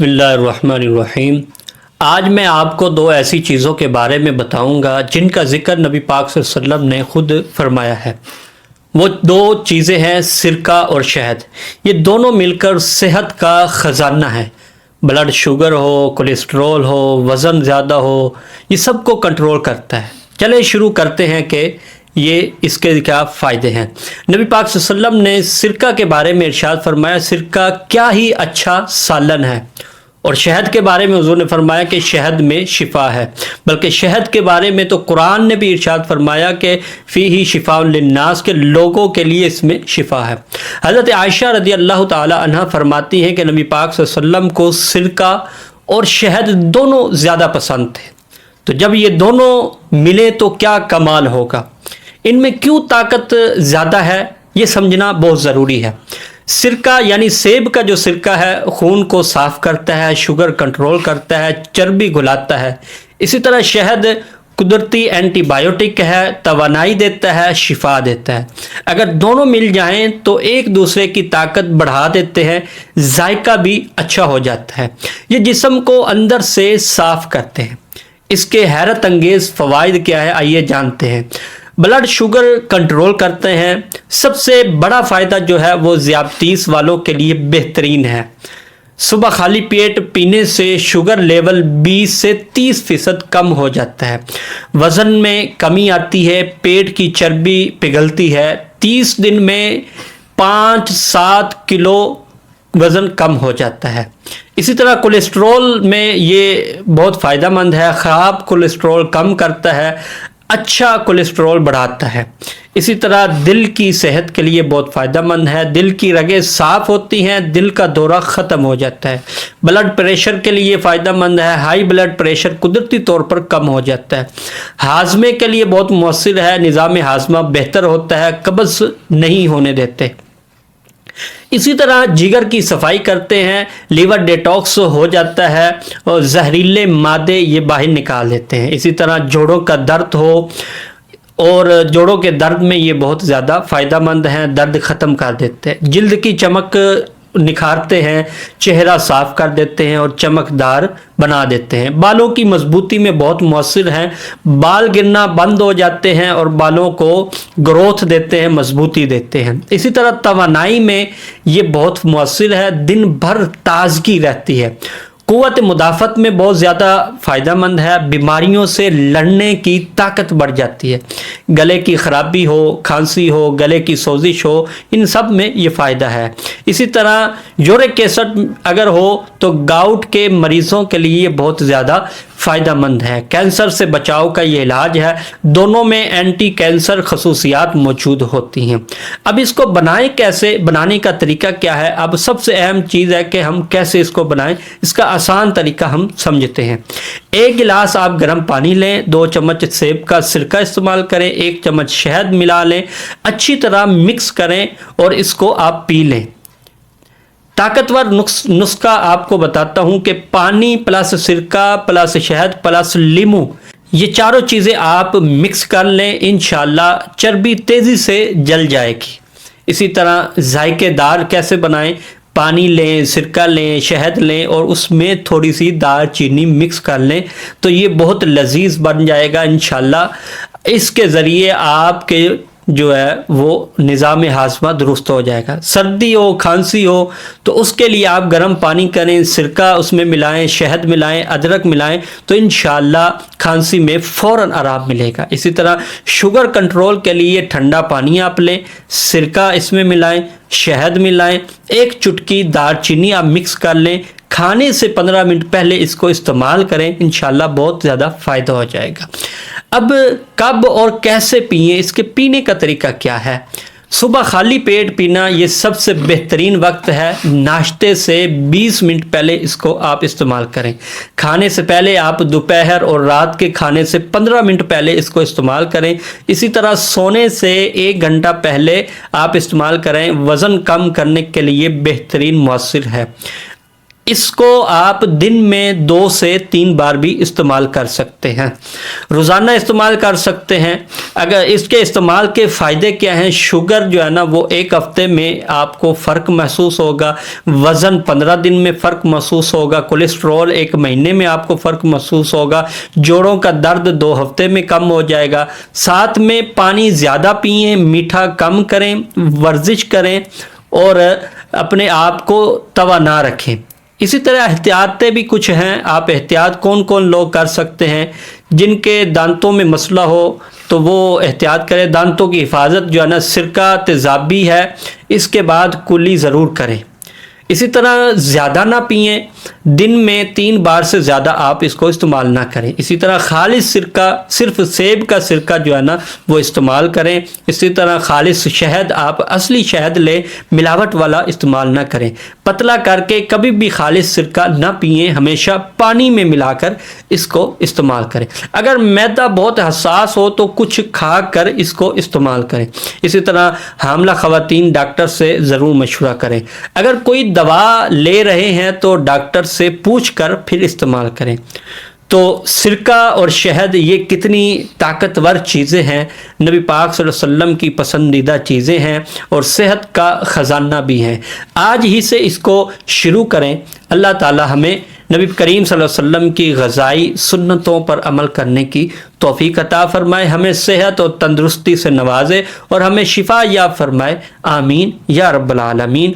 بسم اللہ الرحمن الرحیم۔ آج میں آپ کو دو ایسی چیزوں کے بارے میں بتاؤں گا جن کا ذکر نبی پاک صلی اللہ علیہ وسلم نے خود فرمایا ہے۔ وہ دو چیزیں ہیں سرکہ اور شہد۔ یہ دونوں مل کر صحت کا خزانہ ہے۔ بلڈ شوگر ہو، کولیسٹرول ہو، وزن زیادہ ہو، یہ سب کو کنٹرول کرتا ہے۔ چلے شروع کرتے ہیں کہ یہ اس کے کیا فائدے ہیں۔ نبی پاک صلی اللہ علیہ وسلم نے سرکہ کے بارے میں ارشاد فرمایا سرکہ کیا ہی اچھا سالن ہے، اور شہد کے بارے میں حضور نے فرمایا کہ شہد میں شفا ہے۔ بلکہ شہد کے بارے میں تو قرآن نے بھی ارشاد فرمایا کہ فیہ شفاء للناس، کے لوگوں کے لیے اس میں شفا ہے۔ حضرت عائشہ رضی اللہ تعالی عنہا فرماتی ہیں کہ نبی پاک صلی اللہ علیہ وسلم کو سرکہ اور شہد دونوں زیادہ پسند تھے۔ تو جب یہ دونوں ملے تو کیا کمال ہوگا۔ ان میں کیوں طاقت زیادہ ہے یہ سمجھنا بہت ضروری ہے۔ سرکہ یعنی سیب کا جو سرکہ ہے خون کو صاف کرتا ہے، شوگر کنٹرول کرتا ہے، چربی گلاتا ہے۔ اسی طرح شہد قدرتی اینٹی بائیوٹک ہے، توانائی دیتا ہے، شفا دیتا ہے۔ اگر دونوں مل جائیں تو ایک دوسرے کی طاقت بڑھا دیتے ہیں، ذائقہ بھی اچھا ہو جاتا ہے۔ یہ جسم کو اندر سے صاف کرتے ہیں۔ اس کے حیرت انگیز فوائد کیا ہے آئیے جانتے ہیں۔ بلڈ شوگر کنٹرول کرتے ہیں۔ سب سے بڑا فائدہ جو ہے وہ ذیابطیس والوں کے لیے بہترین ہے۔ صبح خالی پیٹ پینے سے شوگر لیول 20 سے 30% کم ہو جاتا ہے۔ وزن میں کمی آتی ہے، پیٹ کی چربی پگھلتی ہے۔ 30 دن میں 5-7 کلو وزن کم ہو جاتا ہے۔ اسی طرح کولیسٹرول میں یہ بہت فائدہ مند ہے، خراب کولیسٹرول کم کرتا ہے، اچھا کولیسٹرول بڑھاتا ہے۔ اسی طرح دل کی صحت کے لیے بہت فائدہ مند ہے، دل کی رگیں صاف ہوتی ہیں، دل کا دورہ ختم ہو جاتا ہے۔ بلڈ پریشر کے لیے فائدہ مند ہے، ہائی بلڈ پریشر قدرتی طور پر کم ہو جاتا ہے۔ ہاضمے کے لیے بہت مؤثر ہے، نظام ہاضمہ بہتر ہوتا ہے، قبض نہیں ہونے دیتے۔ اسی طرح جگر کی صفائی کرتے ہیں، لیور ڈیٹاکس ہو جاتا ہے اور زہریلے مادے یہ باہر نکال دیتے ہیں۔ اسی طرح جوڑوں کا درد ہو اور جوڑوں کے درد میں یہ بہت زیادہ فائدہ مند ہیں، درد ختم کر دیتے ہیں۔ جلد کی چمک نکھارتے ہیں، چہرہ صاف کر دیتے ہیں اور چمکدار بنا دیتے ہیں۔ بالوں کی مضبوطی میں بہت مؤثر ہیں، بال گرنا بند ہو جاتے ہیں اور بالوں کو گروتھ دیتے ہیں، مضبوطی دیتے ہیں۔ اسی طرح توانائی میں یہ بہت مؤثر ہے، دن بھر تازگی رہتی ہے۔ قوت مدافعت میں بہت زیادہ فائدہ مند ہے، بیماریوں سے لڑنے کی طاقت بڑھ جاتی ہے۔ گلے کی خرابی ہو، کھانسی ہو، گلے کی سوزش ہو، ان سب میں یہ فائدہ ہے۔ اسی طرح یورک ایسڈ اگر ہو تو گاؤٹ کے مریضوں کے لیے یہ بہت زیادہ فائدہ مند ہے۔ کینسر سے بچاؤ کا یہ علاج ہے، دونوں میں اینٹی کینسر خصوصیات موجود ہوتی ہیں۔ اب اس کو بنائیں کیسے، بنانے کا طریقہ کیا ہے۔ اب سب سے اہم چیز ہے کہ ہم کیسے اس کو بنائیں، اس کا آسان طریقہ ہم سمجھتے ہیں۔ 1 گلاس آپ گرم پانی لیں، 2 چمچ سیب کا سرکہ استعمال کریں، 1 چمچ شہد ملا لیں، اچھی طرح مکس کریں اور اس کو آپ پی لیں۔ طاقتور نسخہ آپ کو بتاتا ہوں کہ پانی پلس سرکہ پلس شہد پلس لیمو، یہ چاروں چیزیں آپ مکس کر لیں، انشاءاللہ چربی تیزی سے جل جائے گی۔ اسی طرح ذائقے دار کیسے بنائیں، پانی لیں، سرکہ لیں، شہد لیں اور اس میں تھوڑی سی دار چینی مکس کر لیں تو یہ بہت لذیذ بن جائے گا انشاءاللہ۔ اس کے ذریعے آپ کے جو ہے وہ نظام ہاضمہ درست ہو جائے گا۔ سردی ہو، کھانسی ہو تو اس کے لیے آپ گرم پانی کریں، سرکہ اس میں ملائیں، شہد ملائیں، ادرک ملائیں تو انشاءاللہ کھانسی میں فوراً آرام ملے گا۔ اسی طرح شوگر کنٹرول کے لیے ٹھنڈا پانی آپ لیں، سرکہ اس میں ملائیں، شہد ملائیں، 1 چٹکی دار چینی آپ مکس کر لیں، کھانے سے 15 منٹ پہلے اس کو استعمال کریں، انشاءاللہ بہت زیادہ فائدہ ہو جائے گا۔ اب کب اور کیسے پئیں، اس کے پینے کا طریقہ کیا ہے۔ صبح خالی پیٹ پینا یہ سب سے بہترین وقت ہے، ناشتے سے 20 منٹ پہلے اس کو آپ استعمال کریں۔ کھانے سے پہلے آپ دوپہر اور رات کے کھانے سے 15 منٹ پہلے اس کو استعمال کریں۔ اسی طرح سونے سے 1 گھنٹہ پہلے آپ استعمال کریں، وزن کم کرنے کے لیے بہترین مؤثر ہے۔ اس کو آپ دن میں 2 سے 3 بار بھی استعمال کر سکتے ہیں، روزانہ استعمال کر سکتے ہیں۔ اگر اس کے استعمال کے فائدے کیا ہیں؟ شوگر جو ہے نا وہ 1 ہفتے میں آپ کو فرق محسوس ہوگا، وزن 15 دن میں فرق محسوس ہوگا، کولیسٹرول 1 مہینے میں آپ کو فرق محسوس ہوگا، جوڑوں کا درد 2 ہفتے میں کم ہو جائے گا۔ ساتھ میں پانی زیادہ پئیں، میٹھا کم کریں، ورزش کریں اور اپنے آپ کو توانا رکھیں۔ اسی طرح احتیاطیں بھی کچھ ہیں۔ آپ احتیاط کون کون لوگ کر سکتے ہیں؟ جن کے دانتوں میں مسئلہ ہو تو وہ احتیاط کریں۔ دانتوں کی حفاظت جو ہے نا سرکہ تیزابی ہے، اس کے بعد کلی ضرور کریں۔ اسی طرح زیادہ نہ پئیں، دن میں 3 بار سے زیادہ آپ اس کو استعمال نہ کریں۔ اسی طرح خالص سرکہ، صرف سیب کا سرکہ جو ہے نا وہ استعمال کریں۔ اسی طرح خالص شہد، آپ اصلی شہد لیں، ملاوٹ والا استعمال نہ کریں۔ پتلا کر کے کبھی بھی خالص سرکہ نہ پئیں، ہمیشہ پانی میں ملا کر اس کو استعمال کریں۔ اگر معدہ بہت حساس ہو تو کچھ کھا کر اس کو استعمال کریں۔ اسی طرح حاملہ خواتین ڈاکٹر سے ضرور مشورہ کریں۔ اگر کوئی دوا لے رہے ہیں تو ڈاکٹر سے پوچھ کر پھر استعمال کریں۔ تو سرکہ اور شہد یہ کتنی طاقتور چیزیں ہیں، نبی پاک صلی اللہ علیہ وسلم کی پسندیدہ چیزیں ہیں اور صحت کا خزانہ بھی ہیں۔ آج ہی سے اس کو شروع کریں۔ اللہ تعالی ہمیں نبی کریم صلی اللہ علیہ وسلم کی غذائی سنتوں پر عمل کرنے کی توفیق عطا فرمائے، ہمیں صحت اور تندرستی سے نوازے اور ہمیں شفا یاب فرمائے۔ آمین یا رب العالمین۔